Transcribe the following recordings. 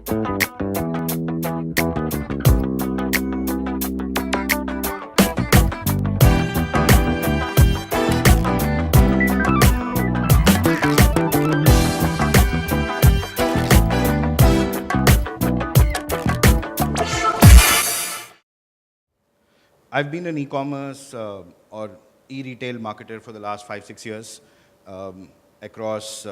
I've been an e-commerce or e-retail marketer for the last 5, 6 years um, across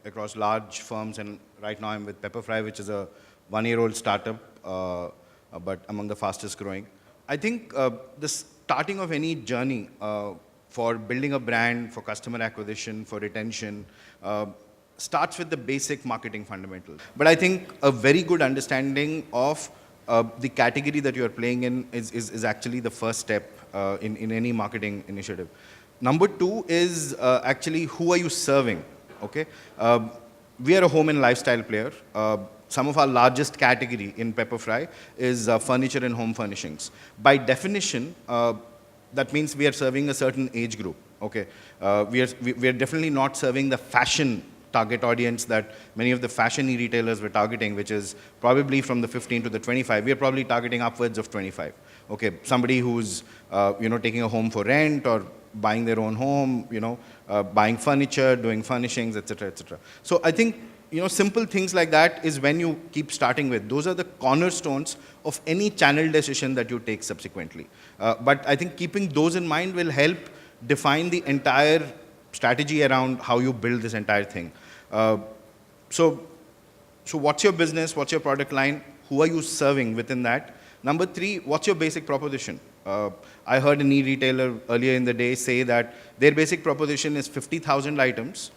across large firms, and right now I'm with Pepperfry, which is a one-year-old startup, but among the fastest growing. I think the starting of any journey for building a brand, for customer acquisition, for retention, starts with the basic marketing fundamentals. But I think a very good understanding of the category that you're playing in is actually the first step in any marketing initiative. Number two is actually who are you serving, okay? We are a home and lifestyle player. Some of our largest category in Pepperfry is furniture and home furnishings. By definition, that means we are serving a certain age group, okay? We are definitely not serving the fashion target audience that many of the fashion e-retailers were targeting, which is probably from the 15 to the 25. We are probably targeting upwards of 25. Okay, somebody who's taking a home for rent or buying their own home, buying furniture, doing furnishings, etc., etc. So I think simple things like that is when you keep starting with. Those are the cornerstones of any channel decision that you take subsequently. But I think keeping those in mind will help define the entire strategy around how you build this entire thing. So what's your business? What's your product line? Who are you serving within that? Number three, what's your basic proposition? I heard an e-retailer earlier in the day say that their basic proposition is 50,000 items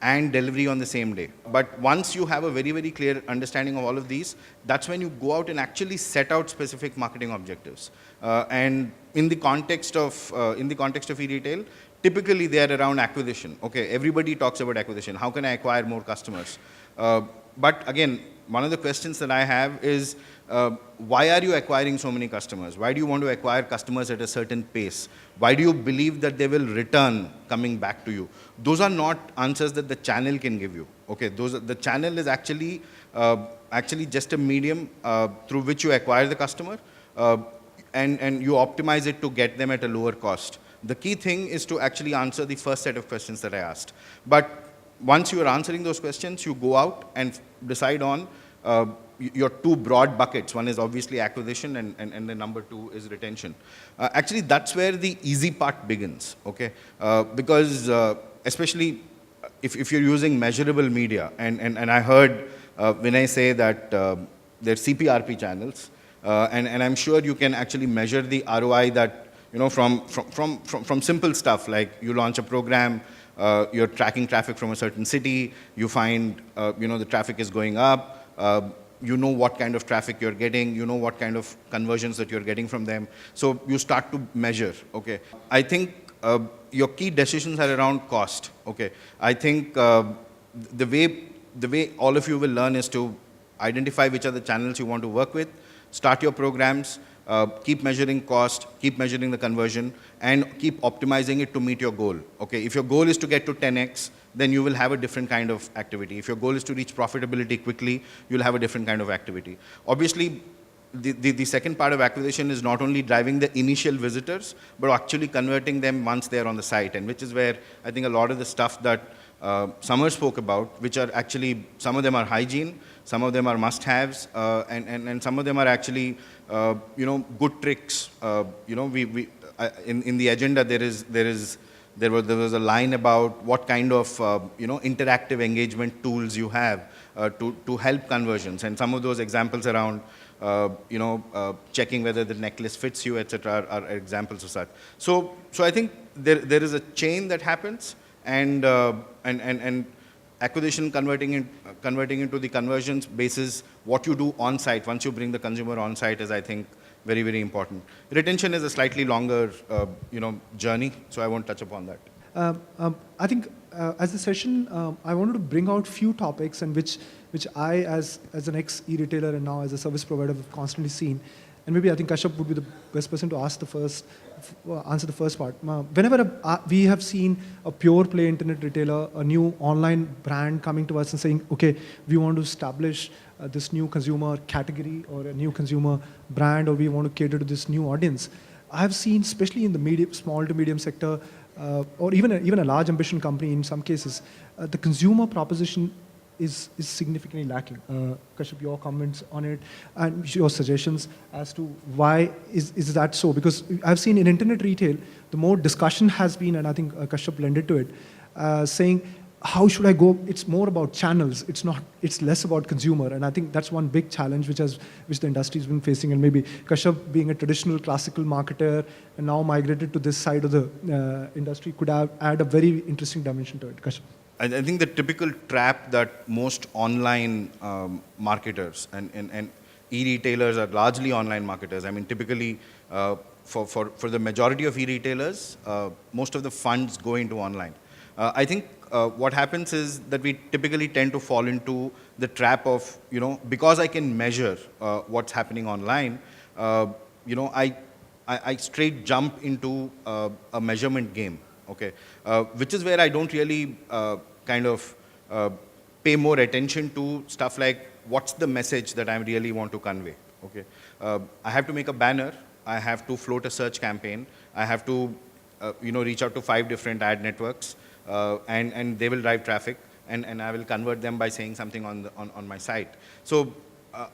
and delivery on the same day. But once you have a very, very clear understanding of all of these, that's when you go out and actually set out specific marketing objectives. And in the context of e-retail, typically they are around acquisition. Okay, everybody talks about acquisition. How can I acquire more customers? But again, one of the questions that I have is, why are you acquiring so many customers? Why do you want to acquire customers at a certain pace? Why do you believe that they will return coming back to you? Those are not answers that the channel can give you. Okay, the channel is actually just a medium through which you acquire the customer, and you optimize it to get them at a lower cost. The key thing is to actually answer the first set of questions that I asked. But once you are answering those questions, you go out and decide on your two broad buckets. One is obviously acquisition, and the number two is retention. Actually, that's where the easy part begins, okay? Because especially if you're using measurable media, and I heard Vinay say that they're CPRP channels, and I'm sure you can actually measure the ROI that from simple stuff like you launch a program, you're tracking traffic from a certain city, you find the traffic is going up, you know what kind of traffic you're getting, you know what kind of conversions that you're getting from them. So you start to measure, okay. I think your key decisions are around cost, okay. I think the way all of you will learn is to identify which are the channels you want to work with, start your programs, keep measuring cost, keep measuring the conversion, and keep optimizing it to meet your goal. Okay, if your goal is to get to 10x, then you will have a different kind of activity. If your goal is to reach profitability quickly, you'll have a different kind of activity. Obviously, the second part of acquisition is not only driving the initial visitors, but actually converting them once they're on the site, and which is where I think a lot of the stuff that Samar spoke about, which are actually, some of them are hygiene, some of them are must-haves, and some of them are actually, good tricks. In the agenda, there was a line about what kind of, interactive engagement tools you have to help conversions, and some of those examples around, checking whether the necklace fits you, etc., are examples of such. So I think there is a chain that happens, and acquisition converting into the conversions basis what you do on site once you bring the consumer on site is, I think, very, very important. Retention is a slightly longer journey, so I won't touch upon that. I think as a session, I wanted to bring out few topics and which I, as an ex-e-retailer and now as a service provider, have constantly seen. And maybe I think Kashyap would be the best person to answer the first part. Whenever we have seen a pure play internet retailer, a new online brand coming to us and saying, okay, we want to establish this new consumer category or a new consumer brand, or we want to cater to this new audience. I've seen, especially in the small to medium sector, or even a large ambition company in some cases, the consumer proposition is significantly lacking. Kashyap, your comments on it and your suggestions as to why is that so? Because I've seen in internet retail, the more discussion has been, and I think Kashyap lended to it, saying, how should I go? It's more about channels. It's less about consumer. And I think that's one big challenge which the industry's been facing. And maybe Kashyap, being a traditional classical marketer and now migrated to this side of the industry, could add a very interesting dimension to it. Kashyap. I think the typical trap that most online marketers and e-retailers are largely online marketers. I mean, typically, for the majority of e-retailers, most of the funds go into online. I think what happens is that we typically tend to fall into the trap of, because I can measure what's happening online, I straight jump into a measurement game, okay? Which is where I don't really pay more attention to stuff like what's the message that I really want to convey, okay? I have to make a banner, I have to float a search campaign, I have to reach out to 5 different ad networks, and they will drive traffic, and I will convert them by saying something on my site. So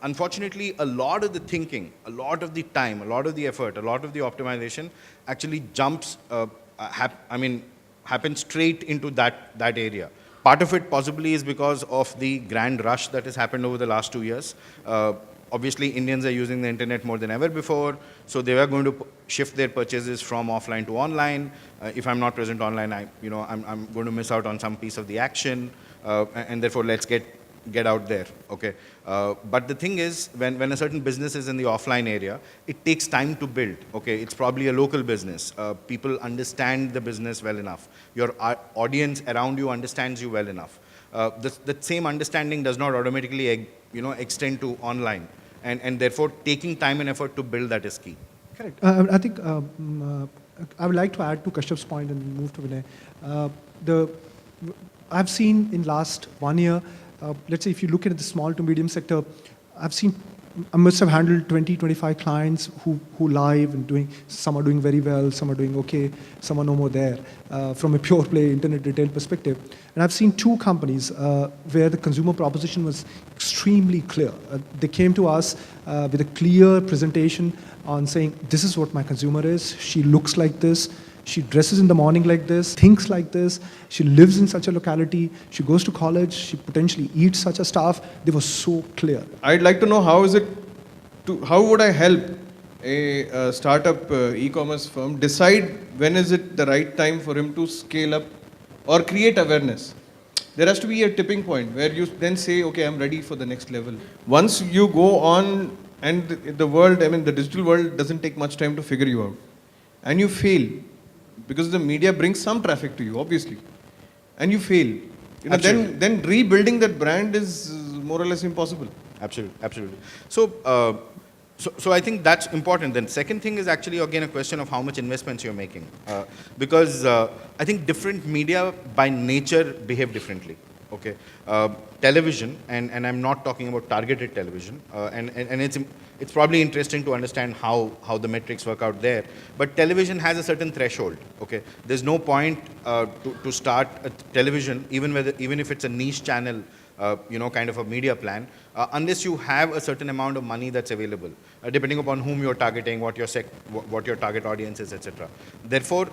unfortunately, a lot of the thinking, a lot of the time, a lot of the effort, a lot of the optimization actually happens straight into that area. Part of it possibly is because of the grand rush that has happened over the last 2 years. Obviously, Indians are using the internet more than ever before, so they are going to shift their purchases from offline to online. If I'm not present online, I'm going to miss out on some piece of the action, and therefore let's get out there, okay? But the thing is, when a certain business is in the offline area, it takes time to build, okay? It's probably a local business. People understand the business well enough. Your audience around you understands you well enough. The same understanding does not automatically extend to online. And therefore, taking time and effort to build that is key. Correct. I think I would like to add to Kashyap's point and move to Vinay. I've seen in last 1 year, let's say if you look at the small to medium sector, I must have handled 20, 25 clients who live and some are doing very well, some are doing okay, some are no more there, from a pure play internet retail perspective. And I've seen 2 companies where the consumer proposition was extremely clear. They came to us with a clear presentation on saying, this is what my consumer is, she looks like this, she dresses in the morning like this, thinks like this, she lives in such a locality, she goes to college, she potentially eats such a stuff. They were so clear. I'd like to know how would I help a startup e-commerce firm decide when is it the right time for him to scale up or create awareness? There has to be a tipping point where you then say, okay, I'm ready for the next level. Once you go on, and the digital world doesn't take much time to figure you out, and you fail, because the media brings some traffic to you, obviously, and you fail, then rebuilding that brand is more or less impossible. Absolutely. So I think that's important. Then second thing is actually again a question of how much investments you're making, because I think different media by nature behave differently. Okay, television, and I'm not talking about targeted television, and it's probably interesting to understand how the metrics work out there. But television has a certain threshold. Okay, there's no point to start a television, even if it's a niche channel, kind of a media plan, unless you have a certain amount of money that's available, depending upon whom you're targeting, what your target audience is, etc. Therefore,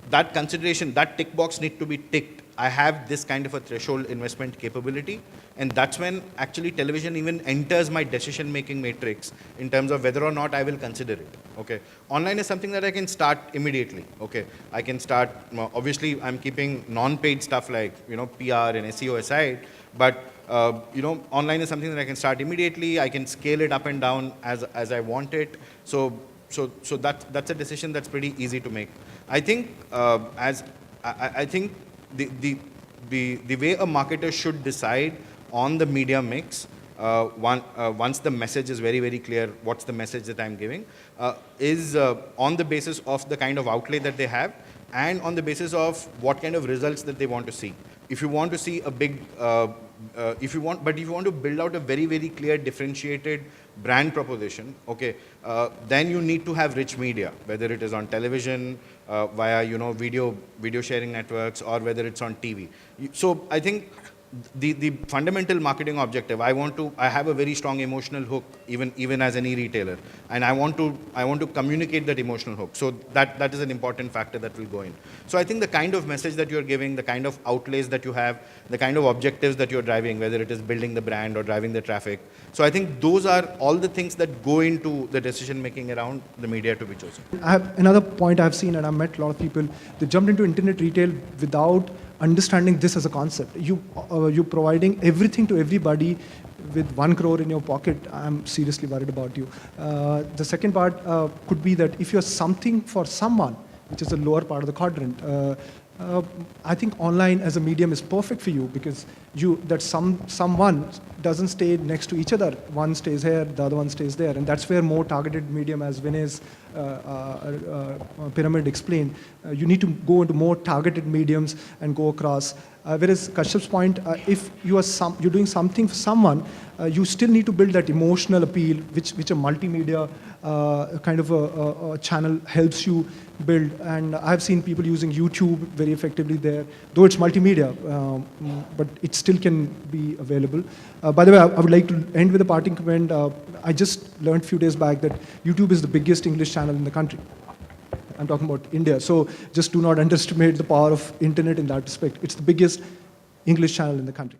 that consideration, that tick box need to be ticked. I have this kind of a threshold investment capability, and that's when actually television even enters my decision-making matrix in terms of whether or not I will consider it. Okay, online is something that I can start immediately. Okay, I can start. Obviously, I'm keeping non-paid stuff like PR and SEO aside, but online is something that I can start immediately. I can scale it up and down as I want it. So that's a decision that's pretty easy to make. I think I think the way a marketer should decide on the media mix, once the message is very, very clear, what's the message that I'm giving, is on the basis of the kind of outlay that they have and on the basis of what kind of results that they want to see. If you want to see a big if you want to build out a very, very clear, differentiated brand proposition, okay, then you need to have rich media, whether it is on television, via video sharing networks, or whether it's on TV. So I think the fundamental marketing objective, I have a very strong emotional hook, even as an e-retailer, and I want to communicate that emotional hook. So that is an important factor that will go in. So I think the kind of message that you're giving, the kind of outlays that you have, the kind of objectives that you're driving, whether it is building the brand or driving the traffic. So I think those are all the things that go into the decision making around the media to be chosen. I have another point I've seen, and I've met a lot of people. They jumped into internet retail without understanding this as a concept. You're providing everything to everybody with 1 crore in your pocket. I'm seriously worried about you. The second part could be that if you're something for someone, which is the lower part of the quadrant, I think online as a medium is perfect for you, because someone doesn't stay next to each other. One stays here, the other one stays there, and that's where more targeted medium, as Vinay's pyramid explained, you need to go into more targeted mediums and go across. Whereas Kashyap's point, if you're doing something for someone, you still need to build that emotional appeal, which a multimedia kind of a channel helps you build. And I've seen people using YouTube very effectively there, though it's multimedia, but it still can be available. By the way, I would like to end with a parting comment. I just learned a few days back that YouTube is the biggest English channel in the country. I'm talking about India. So just do not underestimate the power of internet in that respect. It's the biggest English channel in the country.